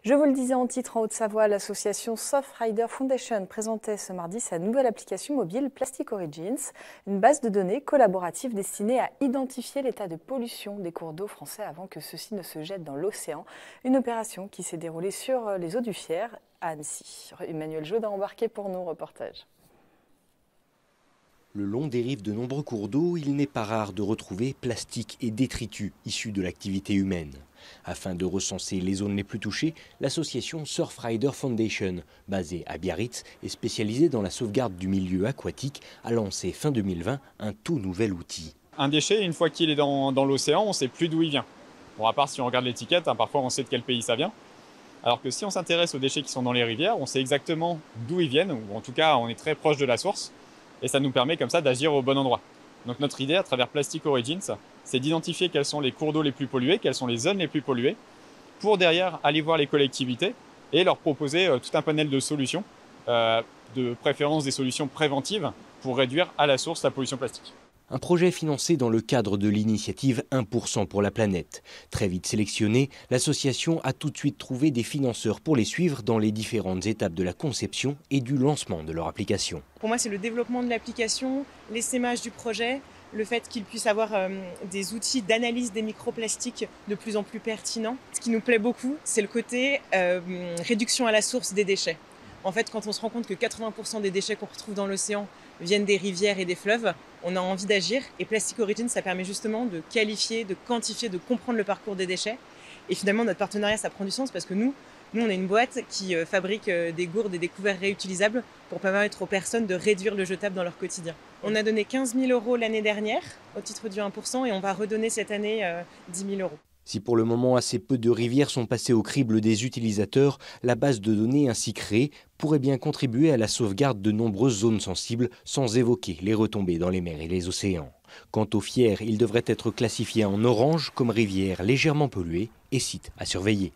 Je vous le disais en titre, en Haute-Savoie, l'association Surfrider Foundation présentait ce mardi sa nouvelle application mobile Plastic Origins, une base de données collaborative destinée à identifier l'état de pollution des cours d'eau français avant que ceux-ci ne se jettent dans l'océan. Une opération qui s'est déroulée sur les eaux du Fier à Annecy. Emmanuel Jodin embarqué pour nous, reportage. Le long des rives de nombreux cours d'eau, il n'est pas rare de retrouver plastique et détritus issus de l'activité humaine. Afin de recenser les zones les plus touchées, l'association Surfrider Foundation, basée à Biarritz et spécialisée dans la sauvegarde du milieu aquatique, a lancé fin 2020 un tout nouvel outil. Un déchet, une fois qu'il est dans l'océan, on ne sait plus d'où il vient. Bon, à part si on regarde l'étiquette, parfois on sait de quel pays ça vient. Alors que si on s'intéresse aux déchets qui sont dans les rivières, on sait exactement d'où ils viennent, ou en tout cas on est très proche de la source. Et ça nous permet comme ça d'agir au bon endroit. Donc notre idée à travers Plastic Origins, c'est d'identifier quels sont les cours d'eau les plus pollués, quelles sont les zones les plus polluées, pour derrière aller voir les collectivités et leur proposer tout un panel de solutions, de préférence des solutions préventives pour réduire à la source la pollution plastique. Un projet financé dans le cadre de l'initiative 1% pour la planète. Très vite sélectionné, l'association a tout de suite trouvé des financeurs pour les suivre dans les différentes étapes de la conception et du lancement de leur application. Pour moi, c'est le développement de l'application, l'essaimage du projet, le fait qu'il puisse avoir des outils d'analyse des microplastiques de plus en plus pertinents. Ce qui nous plaît beaucoup, c'est le côté réduction à la source des déchets. En fait, quand on se rend compte que 80% des déchets qu'on retrouve dans l'océan viennent des rivières et des fleuves, on a envie d'agir. Et Plastic Origins, ça permet justement de qualifier, de quantifier, de comprendre le parcours des déchets. Et finalement, notre partenariat, ça prend du sens parce que nous on est une boîte qui fabrique des gourdes et des couverts réutilisables pour permettre aux personnes de réduire le jetable dans leur quotidien. On a donné 15 000 € l'année dernière au titre du 1% et on va redonner cette année 10 000 €. Si pour le moment assez peu de rivières sont passées au crible des utilisateurs, la base de données ainsi créée pourrait bien contribuer à la sauvegarde de nombreuses zones sensibles sans évoquer les retombées dans les mers et les océans. Quant au Fier, il devrait être classifié en orange comme rivière légèrement polluée et site à surveiller.